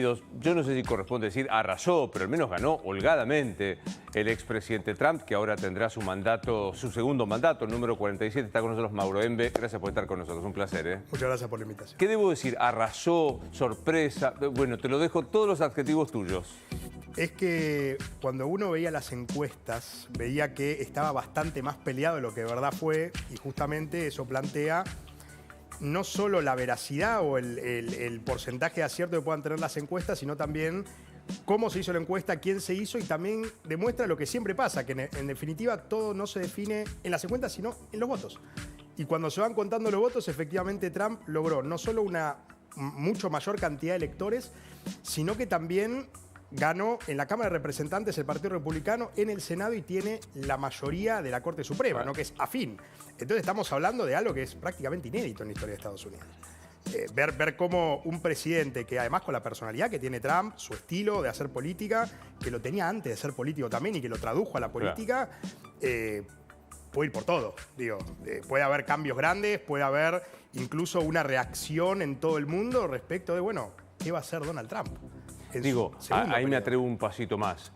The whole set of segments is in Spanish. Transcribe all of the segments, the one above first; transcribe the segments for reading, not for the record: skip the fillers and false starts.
Yo no sé si corresponde decir arrasó, pero al menos ganó holgadamente el expresidente Trump, que ahora tendrá su mandato, su segundo mandato, el número 47. Está con nosotros Mauro Embe. Gracias por estar con nosotros, un placer, ¿eh? Muchas gracias por la invitación. ¿Qué debo decir? Arrasó, sorpresa. Bueno, te lo dejo todos los adjetivos tuyos. Es que cuando uno veía las encuestas, veía que estaba bastante más peleado de lo que de verdad fue, y justamente eso plantea no solo la veracidad o el porcentaje de acierto que puedan tener las encuestas, sino también cómo se hizo la encuesta, quién se hizo, y también demuestra lo que siempre pasa, que en definitiva todo no se define en las encuestas, sino en los votos. Y cuando se van contando los votos, efectivamente Trump logró no solo una mucho mayor cantidad de electores, sino que también ganó en la Cámara de Representantes el Partido Republicano, en el Senado, y tiene la mayoría de la Corte Suprema, ¿no? Que es afín. Entonces estamos hablando de algo que es prácticamente inédito en la historia de Estados Unidos. Ver cómo un presidente que, además, con la personalidad que tiene Trump, su estilo de hacer política, que lo tenía antes de ser político también y que lo tradujo a la política, puede ir por todo. Digo, puede haber cambios grandes, puede haber incluso una reacción en todo el mundo respecto de, bueno, ¿qué va a hacer Donald Trump? Digo, ahí me atrevo un pasito más.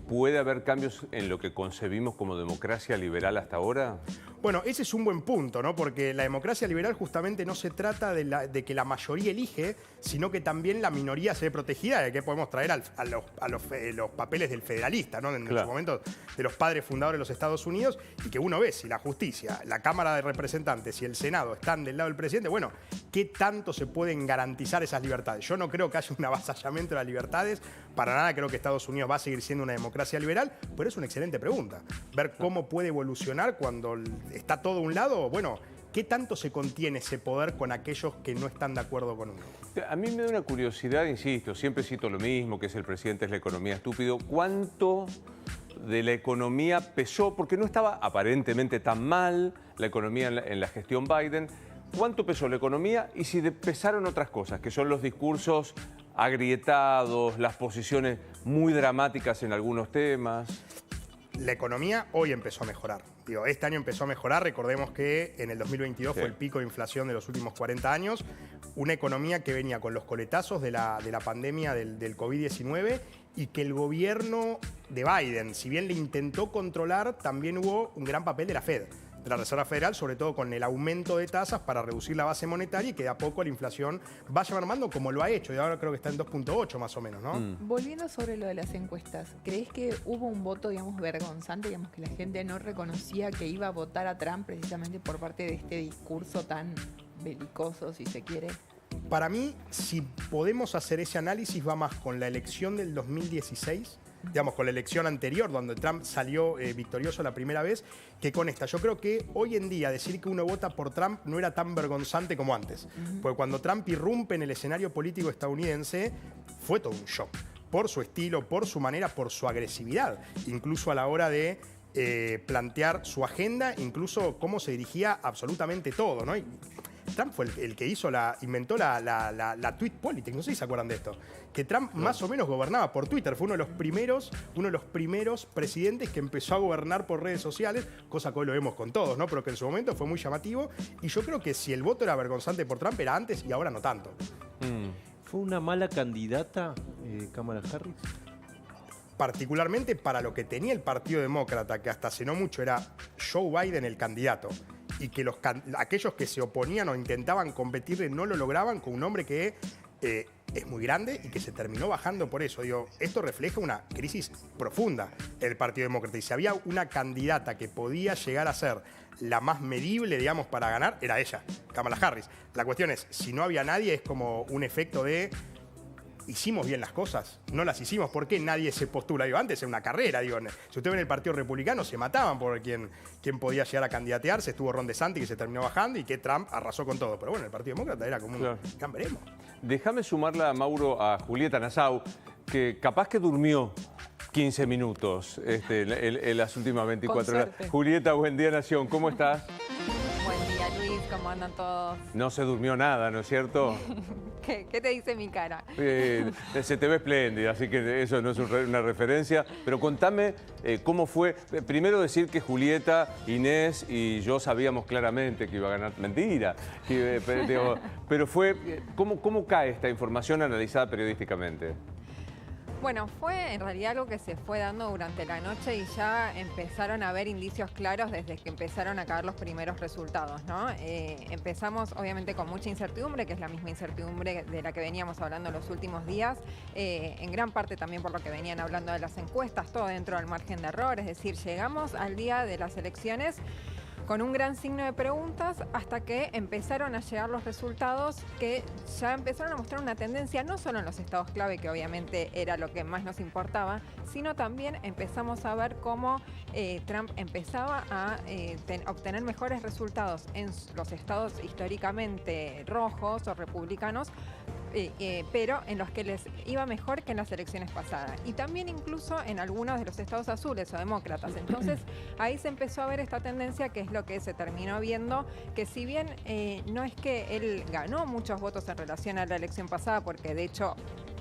¿Puede haber cambios en lo que concebimos como democracia liberal hasta ahora? Bueno, ese es un buen punto, ¿no? Porque la democracia liberal justamente no se trata de que la mayoría elige, sino que también la minoría se ve protegida, de que podemos traer a los papeles del federalista, ¿no? En su momento, de los padres fundadores de los Estados Unidos, y que uno ve si la justicia, la Cámara de Representantes y el Senado están del lado del presidente, bueno, ¿qué tanto se pueden garantizar esas libertades? Yo no creo que haya un avasallamiento de las libertades, para nada creo que Estados Unidos va a seguir siendo una democracia liberal, pero es una excelente pregunta. Ver cómo puede evolucionar cuando está todo a un lado, bueno, ¿qué tanto se contiene ese poder con aquellos que no están de acuerdo con uno? A mí me da una curiosidad, insisto, siempre cito lo mismo, que es el presidente es la economía estúpido. ¿Cuánto de la economía pesó? Porque no estaba aparentemente tan mal la economía en la gestión Biden. ¿Cuánto pesó la economía y si pesaron otras cosas, que son los discursos agrietados, las posiciones muy dramáticas en algunos temas? La economía hoy empezó a mejorar. Digo, este año empezó a mejorar. Recordemos que en el 2022 fue el pico de inflación de los últimos 40 años. Una economía que venía con los coletazos de la pandemia del COVID-19 y que el gobierno de Biden, si bien le intentó controlar, también hubo un gran papel de la Fed, de la Reserva Federal, sobre todo con el aumento de tasas para reducir la base monetaria y que de a poco la inflación vaya mermando como lo ha hecho. Y ahora creo que está en 2.8 más o menos, ¿no? Volviendo sobre lo de las encuestas, ¿crees que hubo un voto, digamos, vergonzante, digamos, que la gente no reconocía que iba a votar a Trump precisamente por parte de este discurso tan belicoso, si se quiere? Para mí, si podemos hacer ese análisis, va más con la elección del 2016, digamos, con la elección anterior, donde Trump salió victorioso la primera vez, que con esta. Yo creo que hoy en día decir que uno vota por Trump no era tan vergonzante como antes. Porque cuando Trump irrumpe en el escenario político estadounidense, fue todo un shock. Por su estilo, por su manera, por su agresividad. Incluso a la hora de plantear su agenda, incluso cómo se dirigía absolutamente todo, ¿no? Y Trump fue el que inventó la tweet politics, no sé si se acuerdan de esto, que Trump más o menos gobernaba por Twitter, fue uno de los primeros presidentes que empezó a gobernar por redes sociales, cosa que hoy lo vemos con todos, ¿no? Pero que en su momento fue muy llamativo, y yo creo que si el voto era vergonzante por Trump era antes y ahora no tanto. ¿Fue una mala candidata Kamala Harris? Particularmente para lo que tenía el Partido Demócrata, que hasta hace no mucho era Joe Biden el candidato, y que aquellos que se oponían o intentaban competirle no lo lograban, con un hombre que es muy grande y que se terminó bajando por eso. Digo, esto refleja una crisis profunda del Partido Demócrata, y si había una candidata que podía llegar a ser la más medible, digamos, para ganar, era ella, Kamala Harris. La cuestión es, si no había nadie, es como un efecto de ¿hicimos bien las cosas? No las hicimos. ¿Por qué nadie se postula? Digo, antes era una carrera. Digo, si usted ve en el Partido Republicano, se mataban por quién podía llegar a candidatearse. Estuvo Ron DeSantis, que se terminó bajando, y que Trump arrasó con todo. Pero bueno, el Partido Demócrata era como un... Ya veremos. Déjame sumarla, Mauro, a Julieta Nassau, que capaz que durmió 15 minutos en las últimas 24 horas. Julieta, buen día, Nación. ¿Cómo estás? Buen día, Luis. ¿Cómo andan todos? No se durmió nada, ¿no es cierto? ¿Qué te dice mi cara? Se te ve espléndida, así que eso no es una referencia. Pero contame cómo fue. Primero decir que Julieta, Inés y yo sabíamos claramente que iba a ganar. Mentira. Pero fue, ¿cómo cae esta información analizada periodísticamente? Bueno, fue en realidad algo que se fue dando durante la noche y ya empezaron a haber indicios claros desde que empezaron a caer los primeros resultados, ¿no? Empezamos obviamente con mucha incertidumbre, que es la misma incertidumbre de la que veníamos hablando los últimos días, en gran parte también por lo que venían hablando de las encuestas, todo dentro del margen de error, es decir, llegamos al día de las elecciones con un gran signo de preguntas hasta que empezaron a llegar los resultados que ya empezaron a mostrar una tendencia no solo en los estados clave, que obviamente era lo que más nos importaba, sino también empezamos a ver cómo Trump empezaba a obtener mejores resultados en los estados históricamente rojos o republicanos, pero en los que les iba mejor que en las elecciones pasadas. Y también incluso en algunos de los estados azules o demócratas. Entonces ahí se empezó a ver esta tendencia, que es lo que se terminó viendo, que si bien no es que él ganó muchos votos en relación a la elección pasada, porque de hecho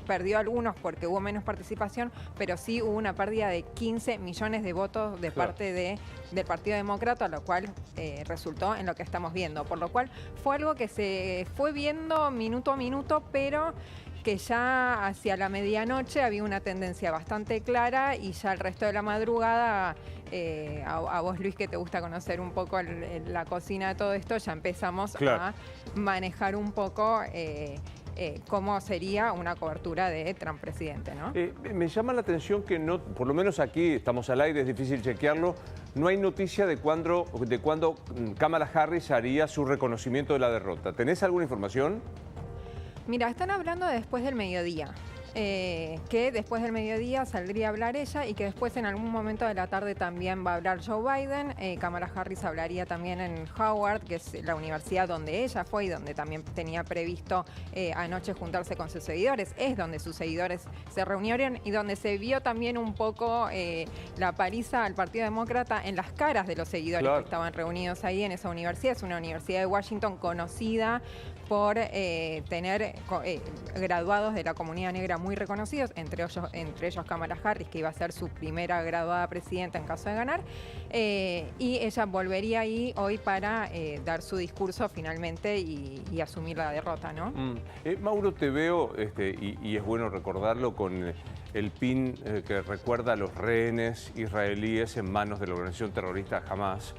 perdió algunos porque hubo menos participación, pero sí hubo una pérdida de 15 millones de votos de parte del Partido Demócrata, lo cual resultó en lo que estamos viendo. Por lo cual fue algo que se fue viendo minuto a minuto, pero que ya hacia la medianoche había una tendencia bastante clara y ya el resto de la madrugada, a vos, Luis, que te gusta conocer un poco la cocina de todo esto, ya empezamos a manejar un poco cómo sería una cobertura de Trump presidente, ¿no? Me llama la atención que no, por lo menos aquí estamos al aire, es difícil chequearlo, no hay noticia de cuándo Kamala Harris haría su reconocimiento de la derrota. ¿Tenés alguna información? Mira, están hablando de después del mediodía. Que después del mediodía saldría a hablar ella y que después en algún momento de la tarde también va a hablar Joe Biden. Kamala Harris hablaría también en Howard, que es la universidad donde ella fue y donde también tenía previsto anoche juntarse con sus seguidores. Es donde sus seguidores se reunieron y donde se vio también un poco la paliza al Partido Demócrata en las caras de los seguidores que estaban reunidos ahí en esa universidad. Es una universidad de Washington conocida por tener graduados de la comunidad negra muy reconocidos, entre ellos Kamala Harris, que iba a ser su primera graduada presidenta en caso de ganar, y ella volvería ahí hoy para dar su discurso finalmente y asumir la derrota, ¿no? Mauro, te veo, y es bueno recordarlo, con el pin que recuerda a los rehenes israelíes en manos de la organización terrorista Hamas.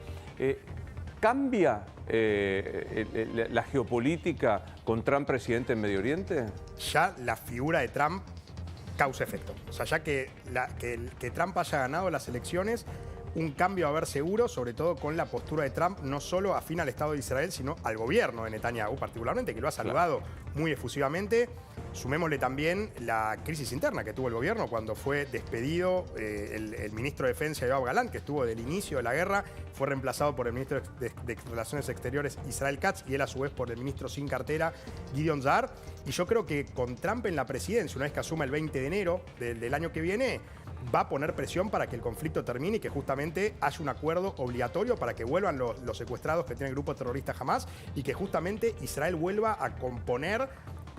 ¿Cambia la geopolítica con Trump presidente en Medio Oriente? Ya la figura de Trump causa efecto. O sea, ya que Trump haya ganado las elecciones, un cambio a haber seguro, sobre todo con la postura de Trump, no solo afín al Estado de Israel, sino al gobierno de Netanyahu particularmente, que lo ha saludado muy efusivamente. Sumémosle también la crisis interna que tuvo el gobierno cuando fue despedido el ministro de Defensa, Yoav Galán, que estuvo del inicio de la guerra, fue reemplazado por el ministro de Relaciones Exteriores, Israel Katz, y él a su vez por el ministro sin cartera, Gideon Saar. Y yo creo que con Trump en la presidencia, una vez que asuma el 20 de enero del año que viene, va a poner presión para que el conflicto termine y que justamente haya un acuerdo obligatorio para que vuelvan los secuestrados que tiene el grupo terrorista Hamas y que justamente Israel vuelva a componer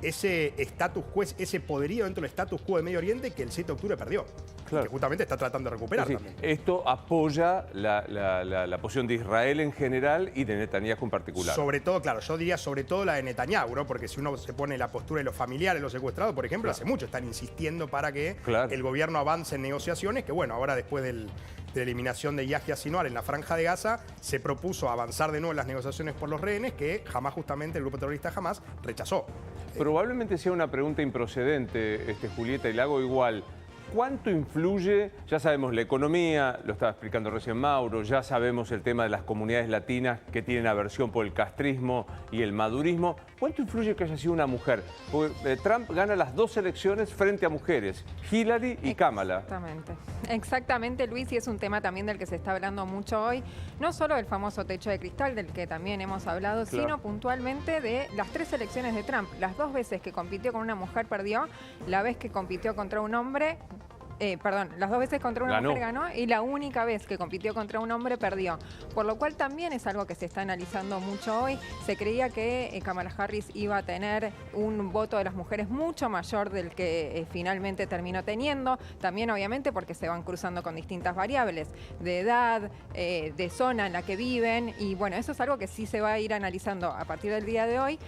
ese status quo, ese poderío dentro del status quo de Medio Oriente que el 7 de octubre perdió. Que justamente está tratando de recuperar también. Esto apoya la posición de Israel en general y de Netanyahu en particular. Sobre todo, claro, yo diría sobre todo la de Netanyahu, ¿no? Porque si uno se pone la postura de los familiares, los secuestrados, por ejemplo, hace mucho están insistiendo para que el gobierno avance en negociaciones, que bueno, ahora después de la eliminación de Yahya Sinwar en la Franja de Gaza, se propuso avanzar de nuevo en las negociaciones por los rehenes, que jamás justamente el grupo terrorista Hamas rechazó. Probablemente sea una pregunta improcedente, Julieta, y la hago igual. ¿Cuánto influye? Ya sabemos la economía, lo estaba explicando recién Mauro, ya sabemos el tema de las comunidades latinas que tienen aversión por el castrismo y el madurismo. ¿Cuánto influye que haya sido una mujer? Porque Trump gana las dos elecciones frente a mujeres, Hillary y Kamala. Exactamente, Luis, y es un tema también del que se está hablando mucho hoy, no solo del famoso techo de cristal del que también hemos hablado, sino puntualmente de las 3 elecciones de Trump. Las 2 veces que compitió con una mujer perdió, la vez que compitió contra un hombre las 2 veces contra una Ganó. mujer ganó y la única vez que compitió contra un hombre perdió. Por lo cual también es algo que se está analizando mucho hoy. Se creía que Kamala Harris iba a tener un voto de las mujeres mucho mayor del que finalmente terminó teniendo. También obviamente porque se van cruzando con distintas variables de edad, de zona en la que viven. Y bueno, eso es algo que sí se va a ir analizando a partir del día de hoy.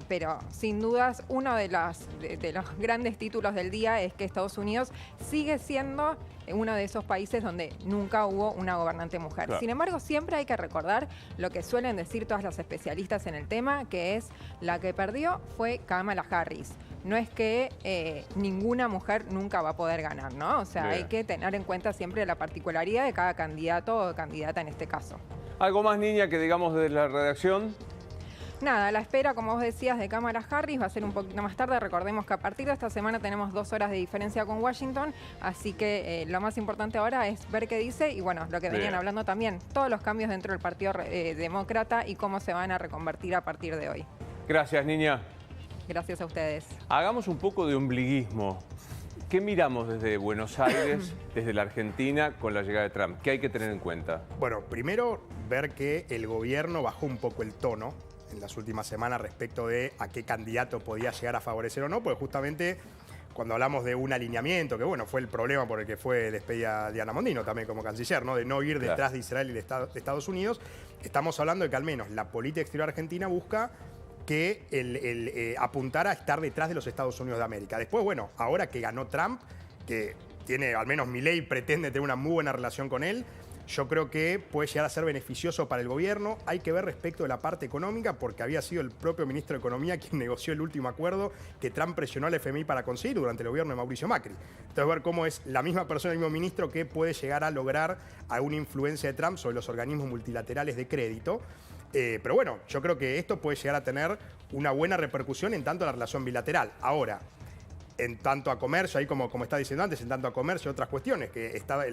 Pero sin dudas uno de los grandes títulos del día es que Estados Unidos sigue siendo uno de esos países donde nunca hubo una gobernante mujer. Claro. Sin embargo, siempre hay que recordar lo que suelen decir todas las especialistas en el tema, que es la que perdió fue Kamala Harris. No es que ninguna mujer nunca va a poder ganar, ¿no? O sea, Bien. hay que tener en cuenta siempre la particularidad de cada candidato o candidata en este caso. ¿Algo más, niña, que digamos de la redacción? Nada, la espera, como vos decías, de Kamala Harris va a ser un poquito más tarde. Recordemos que a partir de esta semana tenemos 2 horas de diferencia con Washington, así que lo más importante ahora es ver qué dice y bueno, lo que venían Bien. hablando también, todos los cambios dentro del Partido Demócrata y cómo se van a reconvertir a partir de hoy. Gracias, niña. Gracias a ustedes. Hagamos un poco de ombliguismo. ¿Qué miramos desde Buenos Aires, desde la Argentina, con la llegada de Trump? ¿Qué hay que tener en cuenta? Bueno, primero ver que el gobierno bajó un poco el tono en las últimas semanas respecto de a qué candidato podía llegar a favorecer o no, porque justamente cuando hablamos de un alineamiento, que bueno, fue el problema por el que fue despedida Diana Mondino también como canciller, ¿no? De no ir Claro. detrás de Israel y de Estados Unidos, estamos hablando de que al menos la política exterior argentina busca que apuntar a estar detrás de los Estados Unidos de América. Después, bueno, ahora que ganó Trump, que tiene, al menos Milei pretende tener una muy buena relación con él, yo creo que puede llegar a ser beneficioso para el gobierno. Hay que ver respecto de la parte económica, porque había sido el propio ministro de Economía quien negoció el último acuerdo que Trump presionó al FMI para conseguir durante el gobierno de Mauricio Macri. Entonces, ver cómo es la misma persona, el mismo ministro, que puede llegar a lograr alguna influencia de Trump sobre los organismos multilaterales de crédito. Pero bueno, yo creo que esto puede llegar a tener una buena repercusión en tanto a la relación bilateral. Ahora, en tanto a comercio, ahí como está diciendo antes, en tanto a comercio, otras cuestiones, que está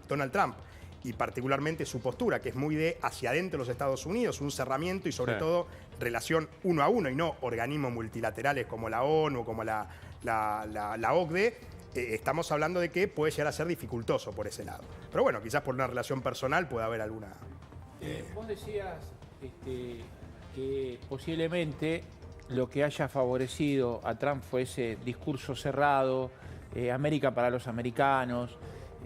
Donald Trump y particularmente su postura, que es muy de hacia adentro de los Estados Unidos, un cerramiento y sobre Sí. todo relación uno a uno y no organismos multilaterales como la ONU, como la OCDE, estamos hablando de que puede llegar a ser dificultoso por ese lado. Pero bueno, quizás por una relación personal puede haber alguna... Vos decías que posiblemente lo que haya favorecido a Trump fue ese discurso cerrado, América para los americanos.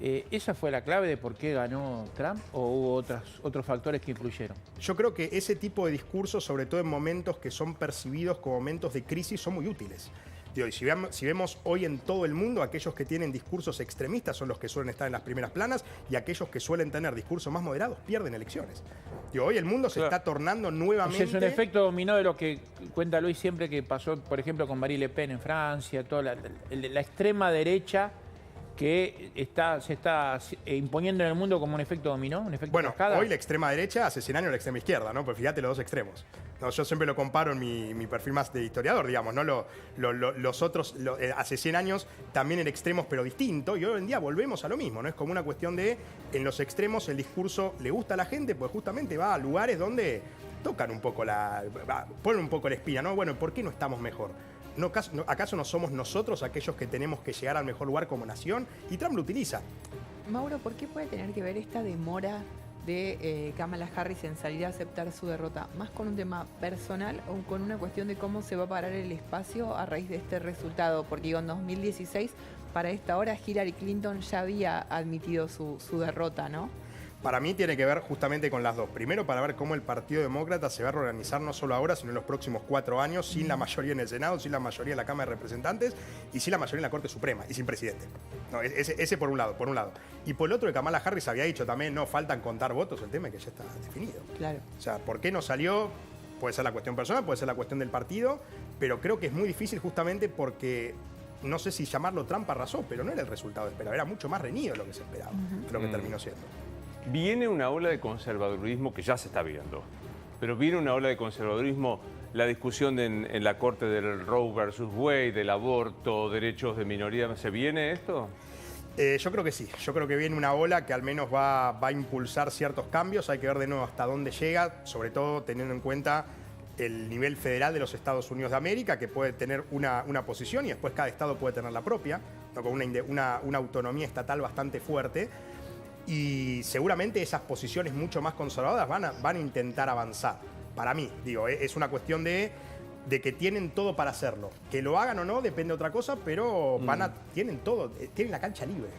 ¿Esa fue la clave de por qué ganó Trump o hubo otros factores que influyeron? Yo creo que ese tipo de discursos, sobre todo en momentos que son percibidos como momentos de crisis, son muy útiles. Digo, y si vemos hoy en todo el mundo, aquellos que tienen discursos extremistas son los que suelen estar en las primeras planas y aquellos que suelen tener discursos más moderados pierden elecciones. Digo, hoy el mundo se Claro. está tornando O nuevamente... sea, es un efecto dominó de lo que cuenta Luis siempre que pasó, por ejemplo, con Marine Le Pen en Francia, toda la extrema derecha que se está imponiendo en el mundo como un efecto dominó, un efecto Bueno, cascada. hoy la extrema derecha, hace 100 años la extrema izquierda, ¿no? Pues fíjate los dos extremos. No, yo siempre lo comparo en mi perfil más de historiador, digamos, ¿no? Los otros, hace 100 años también en extremos, pero distinto, y hoy en día volvemos a lo mismo, ¿no? Es como una cuestión de, en los extremos el discurso le gusta a la gente, pues justamente va a lugares donde tocan un poco ponen un poco la espina, ¿no? Bueno, ¿por qué no estamos mejor? ¿Acaso no somos nosotros aquellos que tenemos que llegar al mejor lugar como nación? Y Trump lo utiliza. Mauro, ¿por qué puede tener que ver esta demora de Kamala Harris en salir a aceptar su derrota? ¿Más con un tema personal o con una cuestión de cómo se va a parar el espacio a raíz de este resultado? Porque digo, en 2016, para esta hora, Hillary Clinton ya había admitido su derrota, ¿no? Para mí tiene que ver justamente con las dos. Primero, para ver cómo el Partido Demócrata se va a reorganizar no solo ahora, sino en los próximos 4 años, sin la mayoría en el Senado, sin la mayoría en la Cámara de Representantes y sin la mayoría en la Corte Suprema y sin presidente. No, ese por un lado. Y por el otro, que Kamala Harris había dicho también, no faltan contar votos, el tema es que ya está definido. Claro. O sea, ¿por qué no salió? Puede ser la cuestión personal, puede ser la cuestión del partido, pero creo que es muy difícil justamente porque... No sé si llamarlo Trump arrasó, pero no era el resultado esperado, era mucho más reñido de lo que se esperaba, de lo que terminó siendo. Viene una ola de conservadurismo que ya se está viendo, pero viene una ola de conservadurismo, la discusión en la Corte del Roe versus Wade, del aborto, derechos de minoría, ¿se viene esto? Yo creo que sí, yo creo que viene una ola que al menos va a impulsar ciertos cambios, hay que ver de nuevo hasta dónde llega, sobre todo teniendo en cuenta el nivel federal de los Estados Unidos de América, que puede tener una posición y después cada estado puede tener la propia. ¿no? Con una autonomía estatal bastante fuerte. Y seguramente esas posiciones mucho más conservadoras van a intentar avanzar. Para mí, digo, es una cuestión de que tienen todo para hacerlo. Que lo hagan o no depende de otra cosa, pero tienen todo, tienen la cancha libre.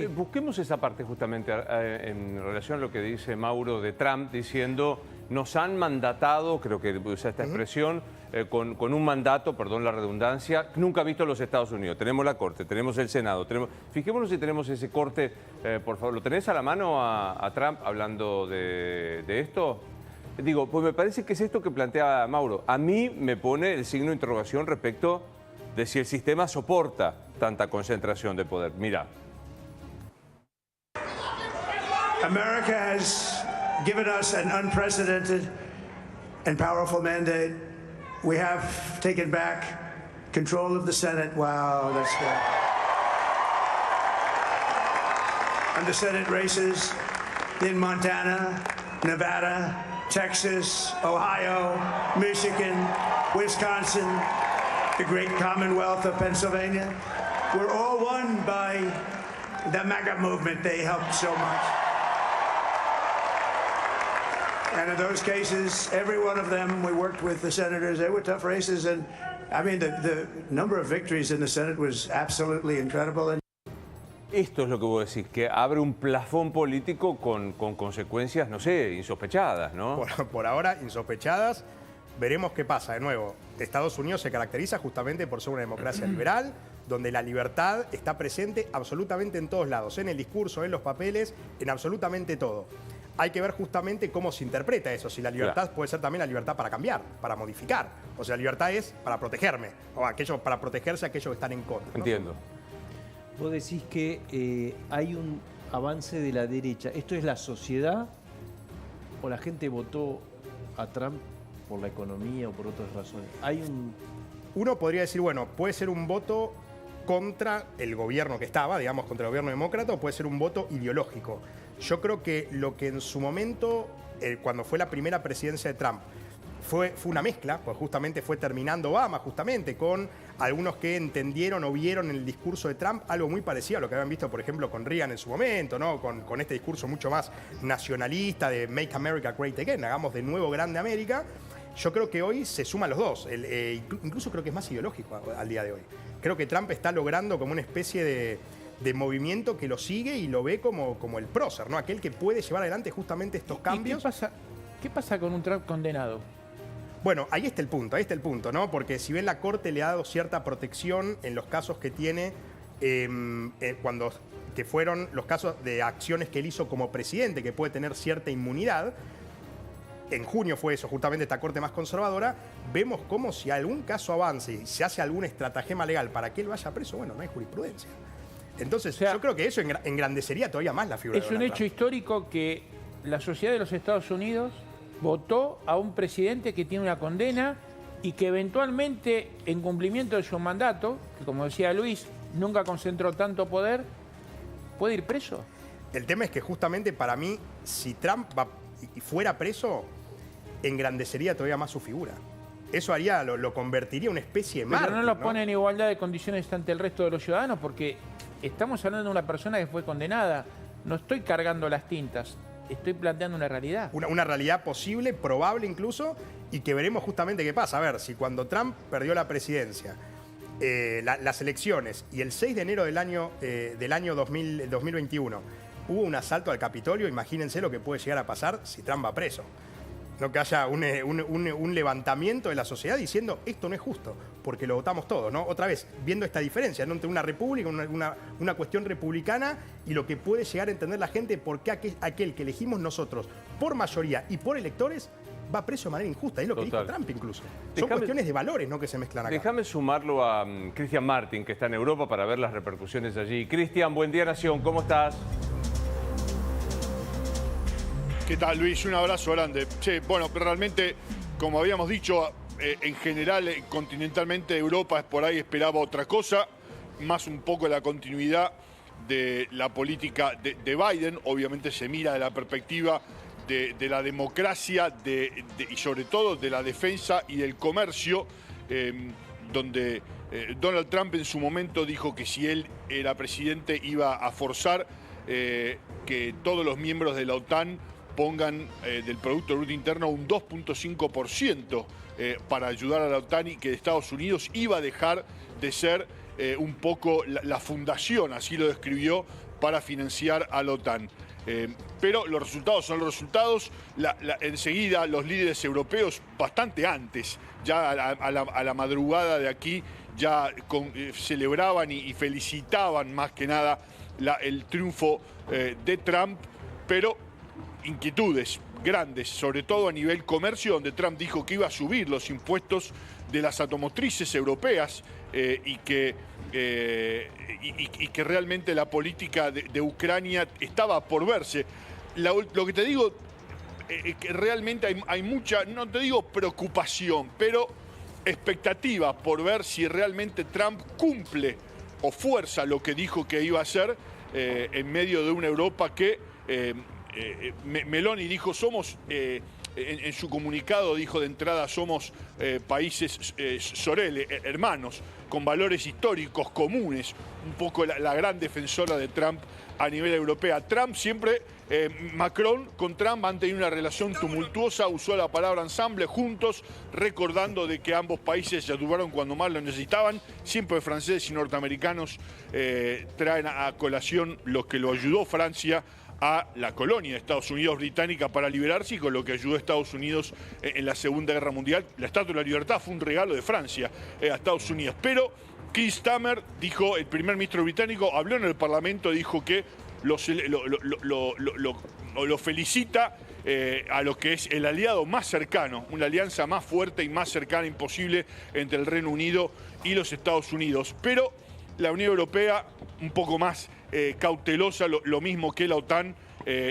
Busquemos esa parte justamente en relación a lo que dice Mauro de Trump, diciendo, nos han mandatado, creo que usa esta expresión, con un mandato, perdón la redundancia, nunca visto en los Estados Unidos. Tenemos la Corte, tenemos el Senado. Fijémonos si tenemos ese corte, por favor. ¿Lo tenés a la mano a Trump hablando de esto? Digo, pues me parece que es esto que plantea Mauro. A mí me pone el signo de interrogación respecto de si el sistema soporta tanta concentración de poder. Mira. America has given us an unprecedented and powerful mandate. We have taken back control of the Senate. Wow, that's good. And the Senate races in Montana, Nevada, Texas, Ohio, Michigan, Wisconsin, the great Commonwealth of Pennsylvania, were all won by the MAGA movement. They helped so much. And in those cases, every one of them, we worked with the senators. They were tough races. And I mean, the number of victories in the Senate was absolutely incredible. Esto es lo que vos decís, que abre un plafón político con consecuencias, no sé, insospechadas, ¿no? Por ahora, insospechadas. Veremos qué pasa. De nuevo, Estados Unidos se caracteriza justamente por ser una democracia liberal, donde la libertad está presente absolutamente en todos lados, en el discurso, en los papeles, en absolutamente todo. Hay que ver justamente cómo se interpreta eso, si la libertad puede ser también la libertad para cambiar, para modificar. O sea, la libertad es para protegerme, o para protegerse a aquellos que están en contra, ¿no? Entiendo. Vos decís que hay un avance de la derecha. ¿Esto es la sociedad o la gente votó a Trump por la economía o por otras razones? Uno podría decir, bueno, puede ser un voto contra el gobierno que estaba, digamos, contra el gobierno demócrata, o puede ser un voto ideológico. Yo creo que lo que en su momento, cuando fue la primera presidencia de Trump, fue una mezcla, pues justamente fue terminando Obama, justamente, con algunos que entendieron o vieron en el discurso de Trump algo muy parecido a lo que habían visto, por ejemplo, con Reagan en su momento, ¿no? Con este discurso mucho más nacionalista de Make America Great Again, hagamos de nuevo grande América. Yo creo que hoy se suman los dos, incluso creo que es más ideológico al día de hoy. Creo que Trump está logrando como una especie de movimiento que lo sigue y lo ve como el prócer, ¿no? Aquel que puede llevar adelante justamente estos cambios. ¿Qué pasa con un Trump condenado? Bueno, ahí está el punto, ¿no? Porque si bien la Corte le ha dado cierta protección en los casos que tiene, que fueron los casos de acciones que él hizo como presidente, que puede tener cierta inmunidad, en junio fue eso, justamente esta Corte más conservadora, vemos como si algún caso avance y se hace algún estratagema legal para que él vaya preso, bueno, no hay jurisprudencia. Entonces, yo creo que eso engrandecería todavía más la figura de Donald Trump. Es un hecho histórico que la sociedad de los Estados Unidos votó a un presidente que tiene una condena y que eventualmente, en cumplimiento de su mandato, que como decía Luis, nunca concentró tanto poder, puede ir preso. El tema es que justamente para mí, si Trump fuera preso, engrandecería todavía más su figura. Eso lo convertiría en una especie de mártir, Pero no lo pone en igualdad de condiciones ante el resto de los ciudadanos, porque estamos hablando de una persona que fue condenada. No estoy cargando las tintas. Estoy planteando una realidad. Una realidad posible, probable incluso, y que veremos justamente qué pasa. A ver, si cuando Trump perdió la presidencia, las elecciones, y el 6 de enero del año 2021 hubo un asalto al Capitolio, imagínense lo que puede llegar a pasar si Trump va preso. No que haya un levantamiento de la sociedad diciendo esto no es justo, porque lo votamos todos, ¿no? Otra vez, viendo esta diferencia, ¿no? Entre una república, una cuestión republicana y lo que puede llegar a entender la gente por qué aquel que elegimos nosotros por mayoría y por electores va preso de manera injusta. Es lo que dijo Trump incluso. Son cuestiones de valores, ¿no?, que se mezclan acá. Déjame sumarlo a Cristian Martin, que está en Europa, para ver las repercusiones allí. Cristian, buen día, Nación, ¿cómo estás? ¿Qué tal, Luis? Un abrazo grande. Sí, bueno, pero realmente, como habíamos dicho, en general, continentalmente Europa por ahí esperaba otra cosa, más un poco la continuidad de la política de Biden. Obviamente se mira de la perspectiva de la democracia y sobre todo de la defensa y del comercio, donde Donald Trump en su momento dijo que si él era presidente iba a forzar que todos los miembros de la OTAN pongan del Producto Bruto Interno un 2.5% para ayudar a la OTAN, y que Estados Unidos iba a dejar de ser un poco la fundación, así lo describió, para financiar a la OTAN. Pero los resultados son los resultados. Enseguida los líderes europeos, bastante antes, ya a la madrugada de aquí, ya celebraban y felicitaban más que nada el triunfo de Trump, pero inquietudes grandes, sobre todo a nivel comercio, donde Trump dijo que iba a subir los impuestos de las automotrices europeas y que realmente la política de Ucrania estaba por verse. Lo que te digo, que realmente hay mucha, no te digo preocupación, pero expectativa por ver si realmente Trump cumple o fuerza lo que dijo que iba a hacer en medio de una Europa que Meloni dijo, somos, en su comunicado dijo de entrada, somos países Sorelle, hermanos, con valores históricos comunes, un poco la gran defensora de Trump a nivel europeo. Trump siempre, Macron con Trump han tenido una relación tumultuosa, usó la palabra ensamble, juntos, recordando de que ambos países se ayudaron cuando más lo necesitaban. Siempre franceses y norteamericanos traen a colación lo que lo ayudó Francia a la colonia de Estados Unidos británica para liberarse, y con lo que ayudó a Estados Unidos en la Segunda Guerra Mundial. La Estatua de la Libertad fue un regalo de Francia a Estados Unidos. Pero Keir Starmer, dijo, el primer ministro británico, habló en el Parlamento, dijo que lo felicita a lo que es el aliado más cercano, una alianza más fuerte y más cercana imposible entre el Reino Unido y los Estados Unidos. Pero la Unión Europea, un poco más cautelosa, lo mismo que la OTAN,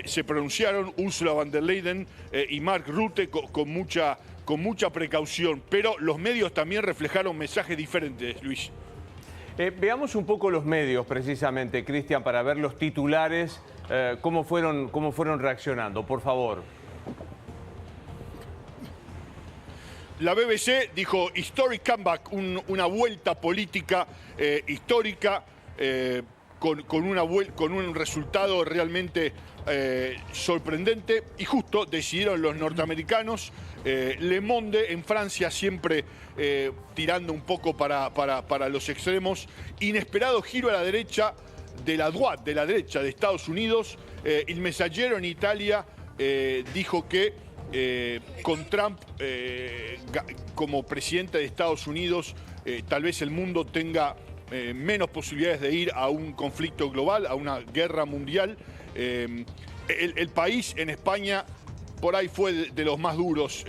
se pronunciaron Ursula von der Leyen y Mark Rutte con mucha precaución, pero los medios también reflejaron mensajes diferentes, Luis. Veamos un poco los medios, precisamente, Cristian, para ver los titulares, cómo fueron reaccionando, por favor. La BBC dijo historic comeback, una vuelta política histórica, con un resultado realmente sorprendente y justo. Decidieron los norteamericanos. Le Monde en Francia, siempre tirando un poco para los extremos. Inesperado giro a la derecha de la droite, de la derecha de Estados Unidos. El Messaggero en Italia dijo que con Trump como presidente de Estados Unidos, tal vez el mundo tenga menos posibilidades de ir a un conflicto global, a una guerra mundial. El País en España por ahí fue de los más duros,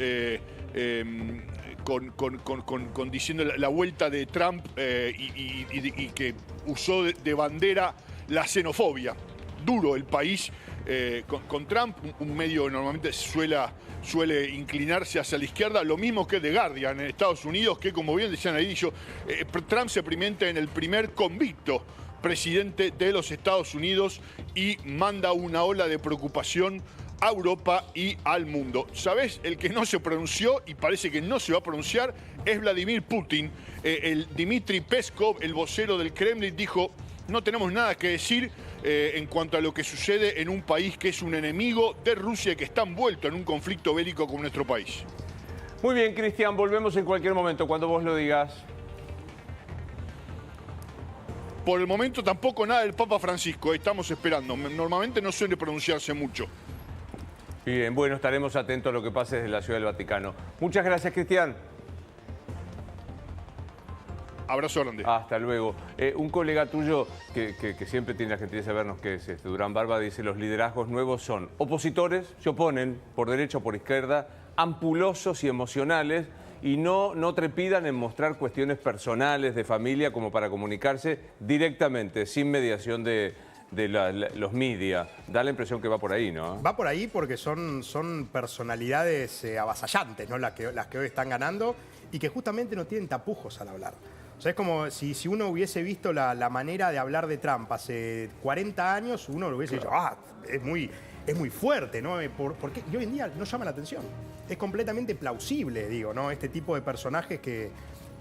diciendo la vuelta de Trump y que usó de bandera la xenofobia. Duro el País con Trump, un medio normalmente suele inclinarse hacia la izquierda, lo mismo que The Guardian en Estados Unidos, que como bien decían ahí, Trump se convierte en el primer convicto presidente de los Estados Unidos y manda una ola de preocupación a Europa y al mundo. ¿Sabés? El que no se pronunció y parece que no se va a pronunciar es Vladimir Putin. El Dmitry Peskov, el vocero del Kremlin, dijo: no tenemos nada que decir en cuanto a lo que sucede en un país que es un enemigo de Rusia y que está envuelto en un conflicto bélico con nuestro país. Muy bien, Cristian, volvemos en cualquier momento, cuando vos lo digas. Por el momento tampoco nada del Papa Francisco, estamos esperando. Normalmente no suele pronunciarse mucho. Bien, bueno, estaremos atentos a lo que pase desde la Ciudad del Vaticano. Muchas gracias, Cristian. Abrazo grande. Hasta luego. Un colega tuyo que siempre tiene la gentileza de vernos, que es Durán Barba, dice: los liderazgos nuevos son opositores, se oponen por derecha o por izquierda, ampulosos y emocionales, y no trepidan en mostrar cuestiones personales, de familia, como para comunicarse directamente, sin mediación de los media. Da la impresión que va por ahí, ¿no? Va por ahí porque son personalidades avasallantes, ¿no? Las que hoy están ganando y que justamente no tienen tapujos al hablar. O sea, es como si uno hubiese visto la manera de hablar de Trump hace 40 años, uno lo hubiese dicho, es muy fuerte, ¿no? Porque y hoy en día no llama la atención. Es completamente plausible, digo, ¿no? Este tipo de personajes que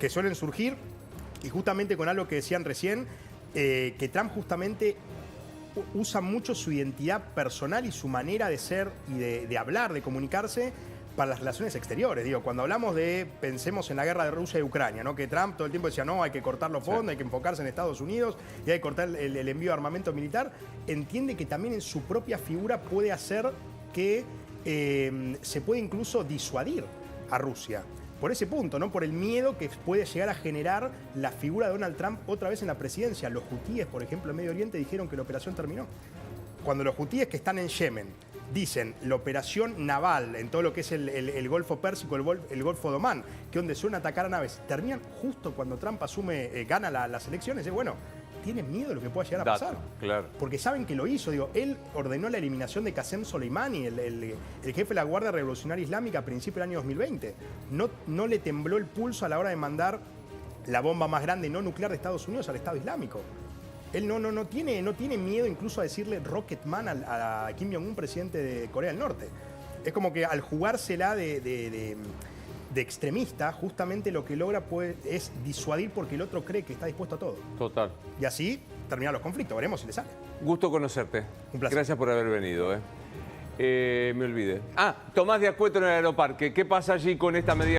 suelen surgir Y justamente con algo que decían recién, que Trump justamente usa mucho su identidad personal y su manera de ser y de hablar, de comunicarse para las relaciones exteriores. Digo, cuando hablamos pensemos en la guerra de Rusia y Ucrania, ¿no? Que Trump todo el tiempo decía, no, hay que cortar los fondos, hay que enfocarse en Estados Unidos y hay que cortar el envío de armamento militar, entiende que también en su propia figura puede hacer que se puede incluso disuadir a Rusia. Por ese punto, ¿no? Por el miedo que puede llegar a generar la figura de Donald Trump otra vez en la presidencia. Los hutíes, por ejemplo, en Medio Oriente dijeron que la operación terminó. Cuando los hutíes que están en Yemen dicen la operación naval en todo lo que es el Golfo Pérsico, el Golfo de Omán, que donde suelen atacar a naves, terminan justo cuando Trump gana las elecciones, bueno, tienen miedo de lo que pueda llegar a pasar. Claro. Porque saben que lo hizo. Digo, él ordenó la eliminación de Qasem Soleimani, el jefe de la Guardia Revolucionaria Islámica a principios del año 2020. No le tembló el pulso a la hora de mandar la bomba más grande no nuclear de Estados Unidos al Estado Islámico. Él no tiene miedo incluso a decirle Rocket Man a Kim Jong-un, presidente de Corea del Norte. Es como que al jugársela de extremista, justamente lo que logra es disuadir porque el otro cree que está dispuesto a todo. Total. Y así terminan los conflictos. Veremos si le sale. Gusto conocerte. Un placer. Gracias por haber venido. Me olvidé. Tomás de Acueto en el Aeroparque. ¿Qué pasa allí con esta medida?